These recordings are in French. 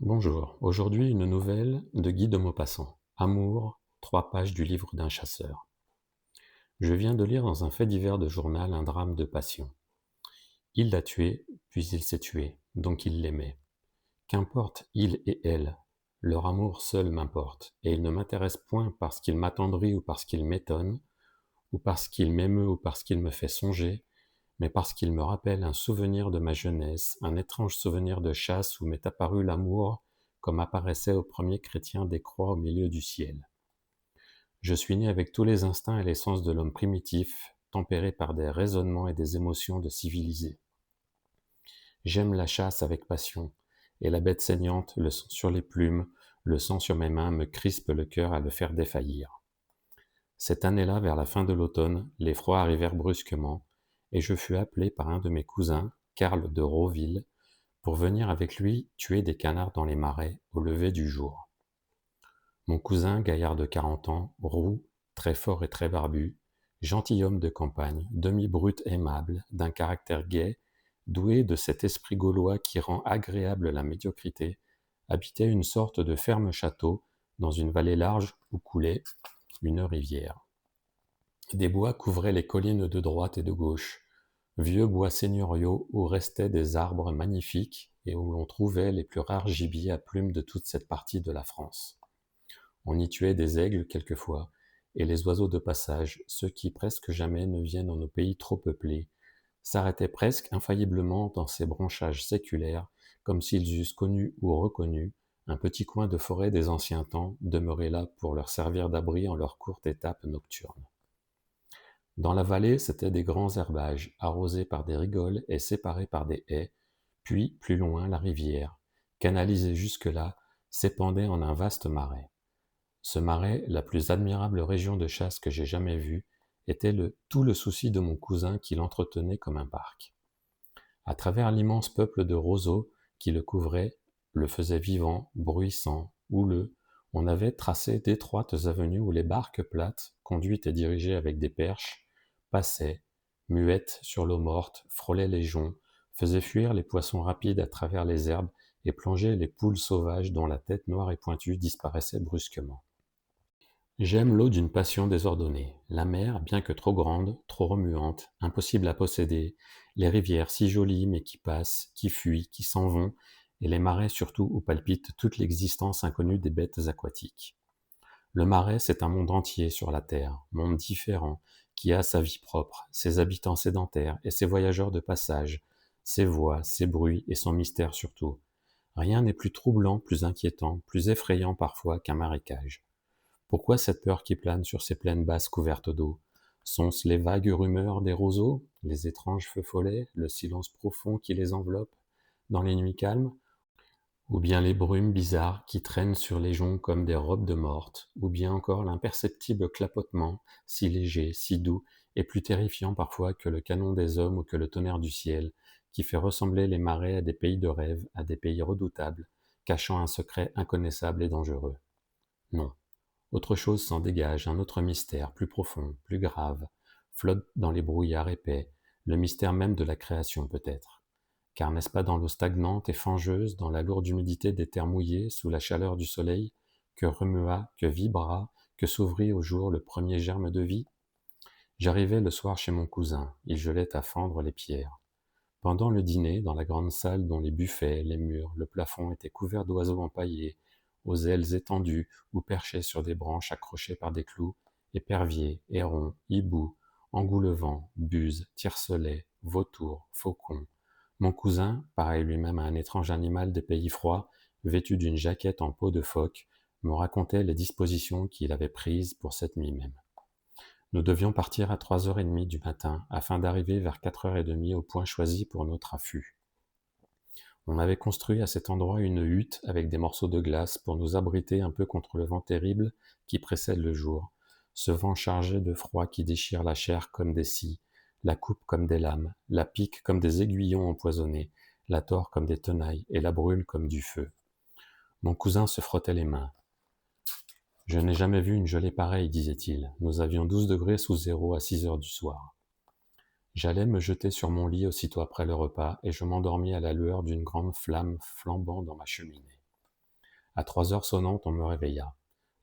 Bonjour, aujourd'hui une nouvelle de Guy de Maupassant. Amour, 3 pages du livre d'un chasseur. Je viens de lire dans un fait divers de journal un drame de passion. Il l'a tué, puis il s'est tué, donc il l'aimait. Qu'importe il et elle, leur amour seul m'importe, et il ne m'intéresse point parce qu'il m'attendrit ou parce qu'il m'étonne, ou parce qu'il m'émeut ou parce qu'il me fait songer, mais parce qu'il me rappelle un souvenir de ma jeunesse, un étrange souvenir de chasse où m'est apparu l'amour comme apparaissait aux premiers chrétiens des croix au milieu du ciel. Je suis né avec tous les instincts et les sens de l'homme primitif, tempérés par des raisonnements et des émotions de civilisé. J'aime la chasse avec passion, et la bête saignante, le sang sur les plumes, le sang sur mes mains me crispe le cœur à le faire défaillir. Cette année-là, vers la fin de l'automne, les froids arrivèrent brusquement, et je fus appelé par un de mes cousins, Karl de Rauville, pour venir avec lui tuer des canards dans les marais au lever du jour. Mon cousin, gaillard de 40 ans, roux, très fort et très barbu, gentilhomme de campagne, demi-brute aimable, d'un caractère gai, doué de cet esprit gaulois qui rend agréable la médiocrité, habitait une sorte de ferme château dans une vallée large où coulait une rivière. Des bois couvraient les collines de droite et de gauche, vieux bois seigneuriaux où restaient des arbres magnifiques et où l'on trouvait les plus rares gibiers à plumes de toute cette partie de la France. On y tuait des aigles quelquefois, et les oiseaux de passage, ceux qui presque jamais ne viennent en nos pays trop peuplés, s'arrêtaient presque infailliblement dans ces branchages séculaires, comme s'ils eussent connu ou reconnu un petit coin de forêt des anciens temps, demeuré là pour leur servir d'abri en leur courte étape nocturne. Dans la vallée, c'étaient des grands herbages, arrosés par des rigoles et séparés par des haies, puis, plus loin, la rivière, canalisée jusque-là, s'épandait en un vaste marais. Ce marais, la plus admirable région de chasse que j'ai jamais vue, était tout le souci de mon cousin qui l'entretenait comme un parc. À travers l'immense peuple de roseaux qui le couvrait, le faisait vivant, bruissant, houleux, on avait tracé d'étroites avenues où les barques plates, conduites et dirigées avec des perches, passaient, muettes sur l'eau morte, frôlaient les joncs, faisaient fuir les poissons rapides à travers les herbes et plongeaient les poules sauvages dont la tête noire et pointue disparaissait brusquement. J'aime l'eau d'une passion désordonnée. La mer, bien que trop grande, trop remuante, impossible à posséder, les rivières si jolies mais qui passent, qui fuient, qui s'en vont, et les marais surtout où palpite toute l'existence inconnue des bêtes aquatiques. Le marais, c'est un monde entier sur la terre, monde différent, qui a sa vie propre, ses habitants sédentaires et ses voyageurs de passage, ses voix, ses bruits et son mystère surtout. Rien n'est plus troublant, plus inquiétant, plus effrayant parfois qu'un marécage. Pourquoi cette peur qui plane sur ces plaines basses couvertes d'eau? Sont-ce les vagues rumeurs des roseaux, les étranges feux follets, le silence profond qui les enveloppe dans les nuits calmes? Ou bien les brumes bizarres qui traînent sur les joncs comme des robes de morte? Ou bien encore l'imperceptible clapotement, si léger, si doux, et plus terrifiant parfois que le canon des hommes ou que le tonnerre du ciel, qui fait ressembler les marais à des pays de rêve, à des pays redoutables, cachant un secret inconnaissable et dangereux? Non. Autre chose s'en dégage, un autre mystère, plus profond, plus grave, flotte dans les brouillards épais, le mystère même de la création peut-être. Car n'est-ce pas dans l'eau stagnante et fangeuse, dans la lourde humidité des terres mouillées, sous la chaleur du soleil, que remua, que vibra, que s'ouvrit au jour le premier germe de vie? J'arrivai le soir chez mon cousin, il gelait à fendre les pierres. Pendant le dîner, dans la grande salle dont les buffets, les murs, le plafond étaient couverts d'oiseaux empaillés, aux ailes étendues ou perchés sur des branches accrochées par des clous, éperviers, hérons, hiboux, engoulevents, buses, tiercelets, vautours, faucons. Mon cousin, pareil lui-même à un étrange animal des pays froids, vêtu d'une jaquette en peau de phoque, me racontait les dispositions qu'il avait prises pour cette nuit même. Nous devions partir à 3h30 du matin, afin d'arriver vers 4h30 au point choisi pour notre affût. On avait construit à cet endroit une hutte avec des morceaux de glace pour nous abriter un peu contre le vent terrible qui précède le jour, ce vent chargé de froid qui déchire la chair comme des scies, la coupe comme des lames, la pique comme des aiguillons empoisonnés, la tord comme des tenailles et la brûle comme du feu. Mon cousin se frottait les mains. Je n'ai jamais vu une gelée pareille, disait-il. Nous avions 12 degrés sous zéro à 6 heures du soir. J'allais me jeter sur mon lit aussitôt après le repas, et je m'endormis à la lueur d'une grande flamme flambant dans ma cheminée. À 3 heures sonnantes, on me réveilla.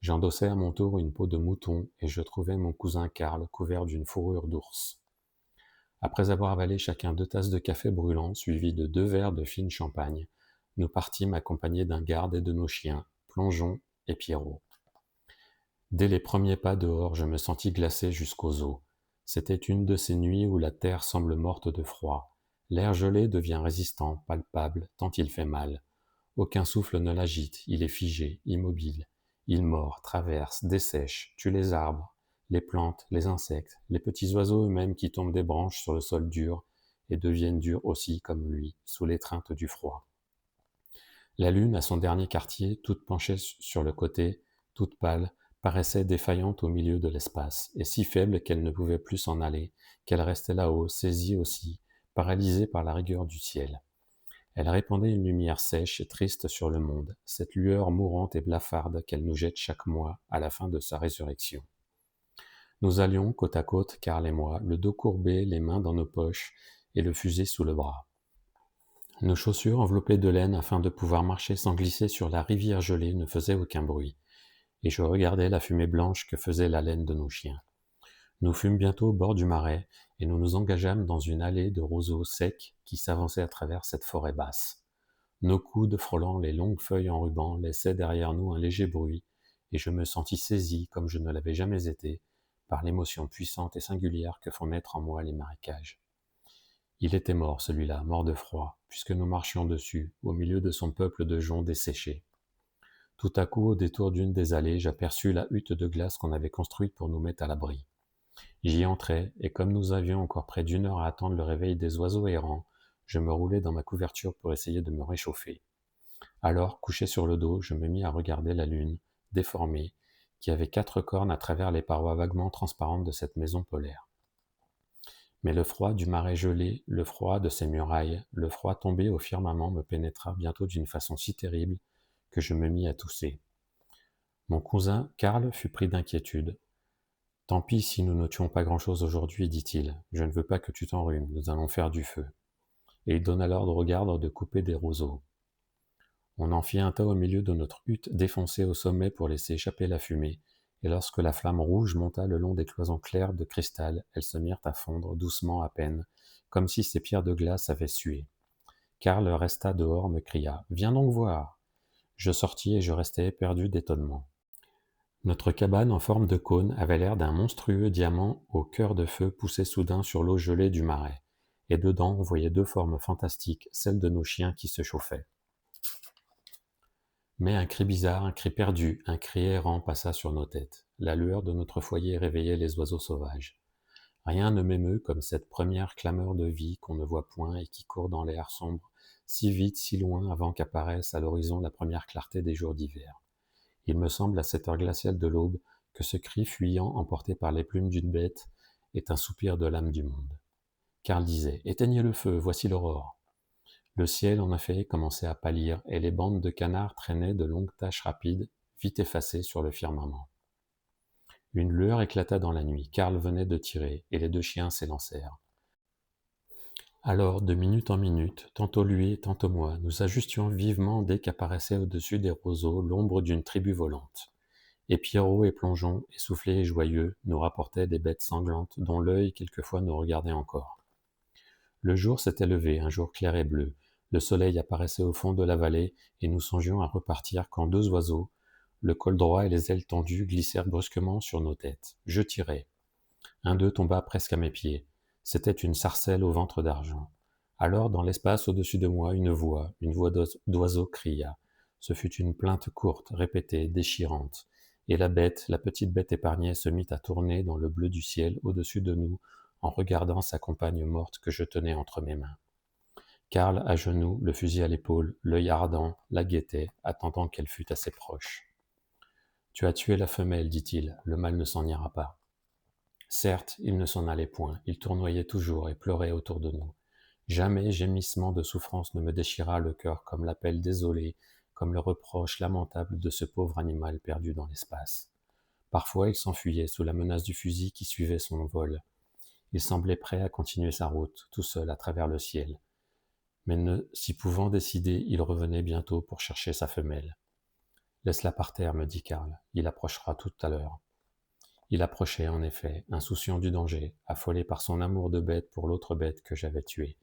J'endossai à mon tour une peau de mouton et je trouvai mon cousin Karl couvert d'une fourrure d'ours. Après avoir avalé chacun 2 tasses de café brûlant, suivis de 2 verres de fine champagne, nous partîmes accompagnés d'un garde et de nos chiens, Plongeon et Pierrot. Dès les premiers pas dehors, je me sentis glacé jusqu'aux os. C'était une de ces nuits où la terre semble morte de froid. L'air gelé devient résistant, palpable, tant il fait mal. Aucun souffle ne l'agite, il est figé, immobile. Il mord, traverse, dessèche, tue les arbres, les plantes, les insectes, les petits oiseaux eux-mêmes qui tombent des branches sur le sol dur et deviennent durs aussi comme lui, sous l'étreinte du froid. La lune, à son dernier quartier, toute penchée sur le côté, toute pâle, paraissait défaillante au milieu de l'espace, et si faible qu'elle ne pouvait plus s'en aller, qu'elle restait là-haut, saisie aussi, paralysée par la rigueur du ciel. Elle répandait une lumière sèche et triste sur le monde, cette lueur mourante et blafarde qu'elle nous jette chaque mois à la fin de sa résurrection. Nous allions côte à côte, Karl et moi, le dos courbé, les mains dans nos poches et le fusil sous le bras. Nos chaussures enveloppées de laine afin de pouvoir marcher sans glisser sur la rivière gelée ne faisaient aucun bruit, et je regardais la fumée blanche que faisait la laine de nos chiens. Nous fûmes bientôt au bord du marais, et nous nous engageâmes dans une allée de roseaux secs qui s'avançait à travers cette forêt basse. Nos coudes frôlant les longues feuilles en ruban laissaient derrière nous un léger bruit, et je me sentis saisi, comme je ne l'avais jamais été, par l'émotion puissante et singulière que font naître en moi les marécages. Il était mort, celui-là, mort de froid, puisque nous marchions dessus, au milieu de son peuple de joncs desséchés. Tout à coup, au détour d'une des allées, j'aperçus la hutte de glace qu'on avait construite pour nous mettre à l'abri. J'y entrai, et comme nous avions encore près d'1 heure à attendre le réveil des oiseaux errants, je me roulai dans ma couverture pour essayer de me réchauffer. Alors, couché sur le dos, je me mis à regarder la lune, déformée, qui avait 4 cornes à travers les parois vaguement transparentes de cette maison polaire. Mais le froid du marais gelé, le froid de ses murailles, le froid tombé au firmament me pénétra bientôt d'une façon si terrible que je me mis à tousser. Mon cousin Karl fut pris d'inquiétude. « Tant pis si nous ne tuons pas grand-chose aujourd'hui, dit-il. Je ne veux pas que tu t'enrhumes, nous allons faire du feu. » Et il donna l'ordre aux gardes de couper des roseaux. On en fit un tas au milieu de notre hutte défoncée au sommet pour laisser échapper la fumée, et lorsque la flamme rouge monta le long des cloisons claires de cristal, elles se mirent à fondre doucement à peine, comme si ces pierres de glace avaient sué. Karl resta dehors, me cria « Viens donc voir !» Je sortis et je restai éperdu d'étonnement. Notre cabane en forme de cône avait l'air d'un monstrueux diamant au cœur de feu poussé soudain sur l'eau gelée du marais, et dedans on voyait 2 formes fantastiques, celles de nos chiens qui se chauffaient. Mais un cri bizarre, un cri perdu, un cri errant passa sur nos têtes. La lueur de notre foyer réveillait les oiseaux sauvages. Rien ne m'émeut comme cette première clameur de vie qu'on ne voit point et qui court dans l'air sombre, si vite, si loin avant qu'apparaisse à l'horizon la première clarté des jours d'hiver. Il me semble à cette heure glaciale de l'aube que ce cri fuyant emporté par les plumes d'une bête est un soupir de l'âme du monde. Karl disait « Éteignez le feu, voici l'aurore ». Le ciel, en effet, commençait à pâlir, et les bandes de canards traînaient de longues taches rapides, vite effacées sur le firmament. Une lueur éclata dans la nuit. Karl venait de tirer, et les 2 chiens s'élancèrent. Alors, de minute en minute, tantôt lui, tantôt moi, nous ajustions vivement dès qu'apparaissait au-dessus des roseaux l'ombre d'une tribu volante. Et Pierrot et Plongeon, essoufflés et joyeux, nous rapportaient des bêtes sanglantes dont l'œil quelquefois nous regardait encore. Le jour s'était levé, un jour clair et bleu. Le soleil apparaissait au fond de la vallée, et nous songions à repartir quand 2 oiseaux, le col droit et les ailes tendues, glissèrent brusquement sur nos têtes. Je tirai. Un d'eux tomba presque à mes pieds. C'était une sarcelle au ventre d'argent. Alors, dans l'espace au-dessus de moi, une voix d'oiseau cria. Ce fut une plainte courte, répétée, déchirante. Et la petite bête épargnée, se mit à tourner dans le bleu du ciel au-dessus de nous, en regardant sa compagne morte que je tenais entre mes mains. Karl, à genoux, le fusil à l'épaule, l'œil ardent, la guettait, attendant qu'elle fût assez proche. « Tu as tué la femelle, dit-il, le mâle ne s'en ira pas. » Certes, il ne s'en allait point, il tournoyait toujours et pleurait autour de nous. Jamais gémissement de souffrance ne me déchira le cœur comme l'appel désolé, comme le reproche lamentable de ce pauvre animal perdu dans l'espace. Parfois il s'enfuyait sous la menace du fusil qui suivait son vol. Il semblait prêt à continuer sa route, tout seul à travers le ciel. Mais ne s'y pouvant décider, il revenait bientôt pour chercher sa femelle. Laisse-la par terre, me dit Karl, il approchera tout à l'heure. Il approchait, en effet, insouciant du danger, affolé par son amour de bête pour l'autre bête que j'avais tuée.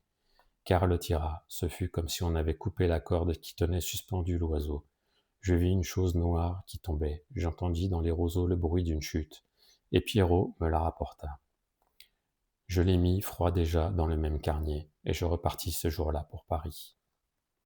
Karl le tira, ce fut comme si on avait coupé la corde qui tenait suspendu l'oiseau. Je vis une chose noire qui tombait, j'entendis dans les roseaux le bruit d'une chute, et Pierrot me la rapporta. Je l'ai mis, froid déjà, dans le même carnier, et je repartis ce jour-là pour Paris.